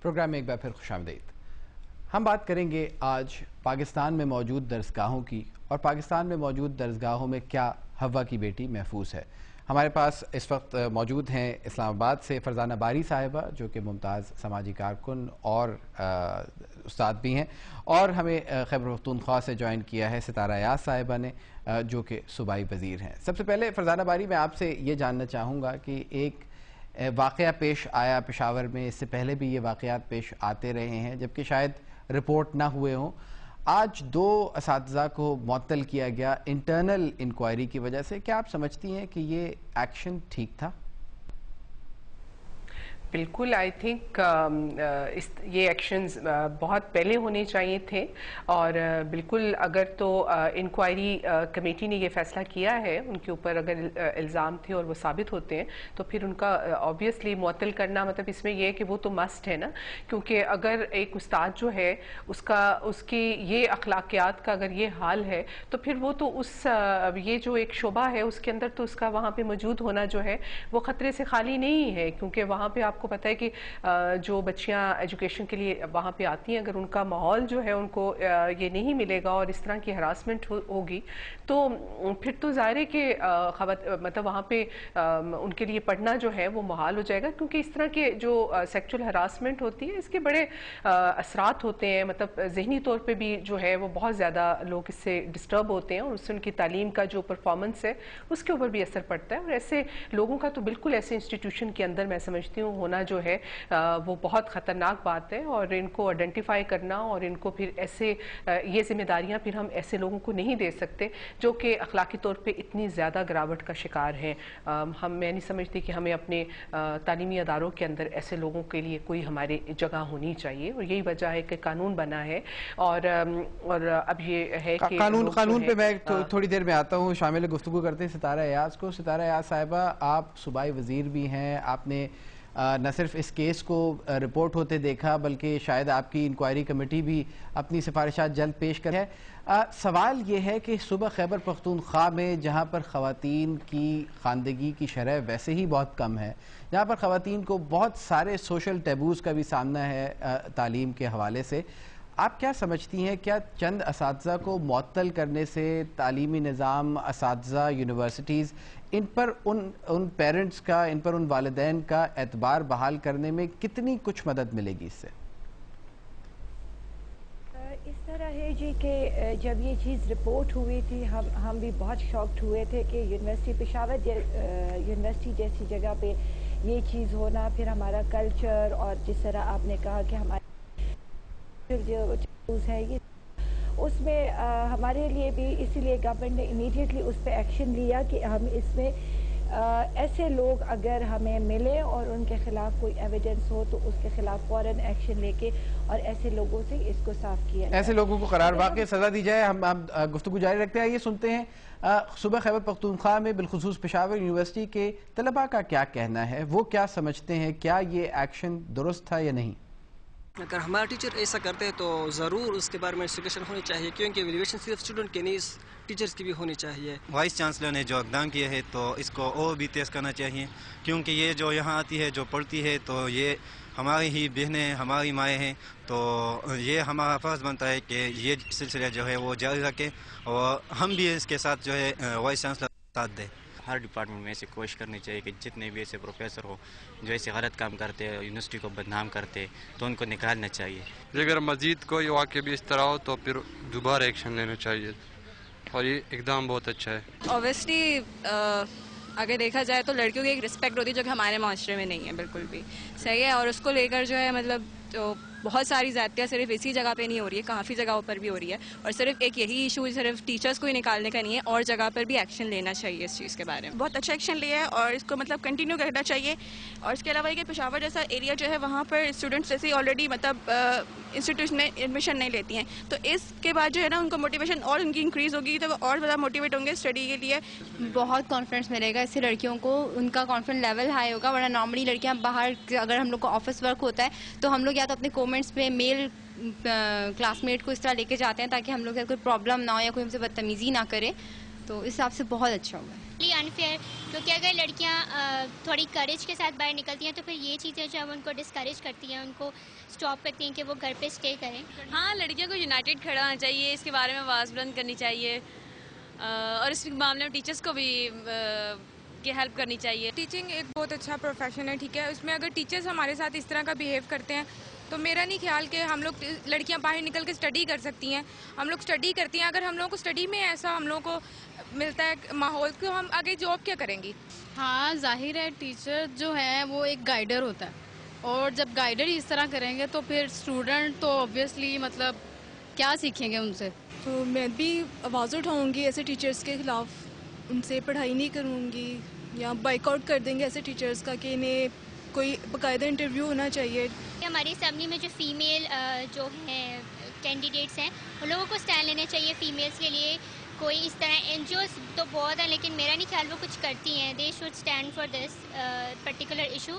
Programme میں ایک بار پھر خوشامدید۔ ہم بات کریں گے آج پاکستان میں موجود درسگاہوں کی، اور پاکستان میں موجود درسگاہوں میں کیا حوا کی بیٹی محفوظ ہے۔ ہمارے پاس اس وقت موجود ہیں اسلام آباد سے فرزانہ باری صاحبہ، جو کہ ممتاز سماجی کارکن اور استاد بھی ہیں، اور ہمیں خیبر پختونخوا سے جوائن کیا ہے ستارہ ایاز صاحبہ نے، جو کہ صوبائی وزیر ہیں۔ سب سے پہلے فرزانہ باری، میں آپ سے یہ جاننا چاہوں گا کہ ایک واقعہ پیش آیا پشاور میں، اس سے پہلے بھی یہ واقعات پیش آتے رہے ہیں جبکہ شاید رپورٹ نہ ہوئے ہوں۔ آج 2 اساتذہ کو معطل کیا گیا انٹرنل انکوائری کی وجہ سے، کیا آپ سمجھتی ہیں کہ یہ ایکشن ٹھیک تھا؟ بالکل، آئی تھنک یہ ایکشنز بہت پہلے ہونے چاہیے تھے، اور بالکل اگر تو انکوائری کمیٹی نے یہ فیصلہ کیا ہے، ان کے اوپر اگر الزام تھے اور وہ ثابت ہوتے ہیں تو پھر ان کا آبویسلی معطل کرنا، مطلب اس میں یہ ہے کہ وہ تو مسٹ ہے نا، کیونکہ اگر ایک استاد جو ہے اس کی یہ اخلاقیات کا اگر یہ حال ہے تو پھر وہ تو یہ جو ایک شعبہ ہے اس کے اندر تو اس کا وہاں پہ موجود ہونا جو ہے وہ خطرے سے خالی نہیں ہے، کیونکہ وہاں پہ آپ کو پتہ ہے کہ جو بچیاں ایجوکیشن کے لیے وہاں پہ آتی ہیں، اگر ان کا ماحول جو ہے ان کو یہ نہیں ملے گا اور اس طرح کی ہراسمنٹ ہوگی تو پھر تو ظاہر ہے کہ مطلب وہاں پہ ان کے لیے پڑھنا جو ہے وہ محال ہو جائے گا، کیونکہ اس طرح کے جو سیکچول ہراسمنٹ ہوتی ہے اس کے بڑے اثرات ہوتے ہیں، مطلب ذہنی طور پہ بھی جو ہے وہ بہت زیادہ لوگ اس سے ڈسٹرب ہوتے ہیں، اور اس سے ان کی تعلیم کا جو پرفارمنس ہے اس کے اوپر بھی اثر پڑتا ہے، اور ایسے لوگوں کا تو بالکل ایسے انسٹیٹیوشن کے اندر میں سمجھتی ہوں ہونا جو ہے وہ بہت خطرناک بات ہے، اور ان کو آئیڈینٹیفائی کرنا اور ان کو پھر ایسے یہ ذمہ داریاں پھر ہم ایسے لوگوں کو نہیں دے سکتے جو کہ اخلاقی طور پہ اتنی زیادہ گراوٹ کا شکار ہیں۔ میں نہیں سمجھتی کہ ہمیں اپنے تعلیمی اداروں کے اندر ایسے لوگوں کے لیے کوئی ہماری جگہ ہونی چاہیے، اور یہی وجہ ہے کہ قانون بنا ہے، اور اب یہ ہے کہ قانون پہ میں تھوڑی دیر میں آتا ہوں، شامل گفتگو کرتے ہیں ستارہ ایاز کو۔ ستارہ ایاز صاحبہ، آپ صوبائی وزیر بھی ہیں، آپ نے نہ صرف اس کیس کو رپورٹ ہوتے دیکھا بلکہ شاید آپ کی انکوائری کمیٹی بھی اپنی سفارشات جلد پیش کرے۔ سوال یہ ہے کہ صوبہ خیبر پختونخوا میں جہاں پر خواتین کی خواندگی کی شرح ویسے ہی بہت کم ہے، جہاں پر خواتین کو بہت سارے سوشل ٹیبوز کا بھی سامنا ہے تعلیم کے حوالے سے، آپ کیا سمجھتی ہیں کیا چند اساتذہ کو معطل کرنے سے تعلیمی نظام، اساتذہ، universities, in per in parents کا، ان پر ان والدین کا اعتبار بحال کرنے میں کتنی کچھ مدد ملے گی اس سے؟ اس طرح ہے جی کہ جب یہ چیز رپورٹ ہوئی تھی ہم بھی بہت شاکڈ ہوئے تھے کہ یونیورسٹی پشاور یونیورسٹی جیسی جگہ پہ یہ چیز ہونا، پھر ہمارا کلچر، اور جس طرح آپ نے کہا کہ ہمارے جو چیز ہے یہ اس میں ہمارے لیے بھی، اسی لیے گورنمنٹ نے امیڈیٹلی اس پہ ایکشن لیا کہ ہم اس میں ایسے لوگ اگر ہمیں ملے اور ان کے خلاف کوئی ایویڈنس ہو تو اس کے خلاف فوراً ایکشن لے کے اور ایسے لوگوں سے اس کو صاف کیا جائے، ایسے لوگوں کو قرار واقع سزا دی جائے۔ ہم گفتگو جاری رکھتے ہیں، یہ سنتے ہیں صوبہ خیبر پختونخوا میں بالخصوص پشاور یونیورسٹی کے طلباء کا کیا کہنا ہے، وہ کیا سمجھتے ہیں، کیا یہ ایکشن درست تھا یا نہیں؟ اگر ہمارا ٹیچر ایسا کرتے ہیں تو ضرور اس کے بارے میں انویسٹیگیشن ہونی چاہیے، کیونکہ ایویلویشن صرف اسٹوڈنٹ کی نہیں، ٹیچرز کی بھی ہونی چاہیے۔ وائس چانسلر نے جو اقدام کیا ہے تو اس کو اور بھی تیز کرنا چاہیے، کیونکہ یہ جو یہاں آتی ہے، جو پڑھتی ہے، تو یہ ہماری ہی بہنیں، ہماری مائیں ہیں، تو یہ ہمارا فرض بنتا ہے کہ یہ سلسلہ جو ہے وہ جاری رکھے، اور ہم بھی اس کے ساتھ جو ہے وائس چانسلر ساتھ دیں۔ ہر ڈپارٹمنٹ میں ایسے کوشش کرنی چاہیے کہ جتنے بھی ایسے پروفیسر ہو جو ایسے غلط کام کرتے ہیں، یونیورسٹی کو بدنام کرتے، تو ان کو نکالنا چاہیے۔ اگر مزید کوئی واقع بھی اس طرح ہو تو پھر دوبارہ ایکشن لینا چاہیے، اور یہ اقدام بہت اچھا ہے۔ اوبیسلی اگر دیکھا جائے تو لڑکیوں کی ایک رسپیکٹ ہوتی ہے جو کہ ہمارے معاشرے میں نہیں ہے، بالکل بھی صحیح ہے، اور اس کو لے کر جو ہے مطلب تو بہت ساری زیادتیاں صرف اسی جگہ پہ نہیں ہو رہی ہے، کافی جگہوں پر بھی ہو رہی ہے، اور صرف ایک یہی ایشو صرف ٹیچرز کو ہی نکالنے کا نہیں ہے، اور جگہ پر بھی ایکشن لینا چاہیے اس چیز کے بارے میں۔ بہت اچھا ایکشن لیا ہے اور اس کو مطلب کنٹینیو کرنا چاہیے، اور اس کے علاوہ یہ کہ پشاور جیسا ایریا جو ہے وہاں پر اسٹوڈنٹس جیسے آلریڈی مطلب انسٹیٹیوشن میں ایڈمیشن نہیں لیتی ہیں، تو اس کے بعد جو ہے نا ان کو موٹیویشن اور ان کی انکریز ہوگی تو وہ اور زیادہ موٹیویٹ ہوں گے اسٹڈی کے لیے۔ بہت کانفیڈنس ملے گا اس سے لڑکیوں کو، ان کا کانفیڈنس لیول ہائی ہوگا، ورنہ نارملی لڑکیاں باہر اگر ہم لوگ کو آفس ورک ہوتا ہے تو ہم لوگ یا تو اپنے کومنٹس پہ میل کلاس میٹ کو اس طرح لے کے جاتے ہیں تاکہ ہم لوگ کوئی پرابلم نہ ہو یا کوئی ہم سے بدتمیزی نہ کرے، تو اس حساب سے بہت اچھا ہوگا۔ انفیئر، کیونکہ اگر لڑکیاں تھوڑی کریج کے ساتھ باہر نکلتی ہیں تو پھر یہ چیزیں جو ہے ان کو ڈسکریج کرتی ہیں، ان کو اسٹاپ کرتی ہیں کہ وہ گھر پہ اسٹے کریں. ہاں، لڑکیوں کو یونائٹیڈ کھڑا ہونا چاہیے، اس کے بارے میں آواز بلند کرنی چاہیے، اور اس معاملے میں ٹیچرس کو بھی کی ہیلپ کرنی چاہیے. ٹیچنگ ایک بہت اچھا پروفیشن ہے، ٹھیک ہے. اس میں اگر ٹیچرز ہمارے ساتھ اس طرح کا بیہیو کرتے ہیں تو میرا نہیں خیال کہ ہم لوگ لڑکیاں باہر نکل کے اسٹڈی کر سکتی ہیں. ہم لوگ اسٹڈی کرتی ہیں، اگر ہم لوگوں کو اسٹڈی میں ایسا ہم لوگوں کو ملتا ہے ماحول، تو ہم آگے جاب کیا کریں گی؟ ہاں، ظاہر ہے ٹیچر جو ہے وہ ایک گائیڈر ہوتا ہے، اور جب گائیڈر اس طرح کریں گے تو پھر اسٹوڈنٹ تو اوبویسلی مطلب کیا سیکھیں گے ان سے. تو میں بھی آواز اٹھاؤں گی ایسے ٹیچرز کے خلاف، ان سے پڑھائی نہیں کروں گی یا بائک آؤٹ کر دیں گے ایسے ٹیچرز کا کہ انہیں کوئی باقاعدہ انٹرویو ہونا چاہیے. ہماری اسمبلی میں جو فیمیل جو ہیں کینڈیڈیٹس ہیں ان لوگوں کو اسٹینڈ لینا چاہیے فیمیلس کے لیے. کوئی اس طرح این جی اوز تو بہت ہیں لیکن میرا نہیں خیال وہ کچھ کرتی ہیں. They should stand for this particular issue.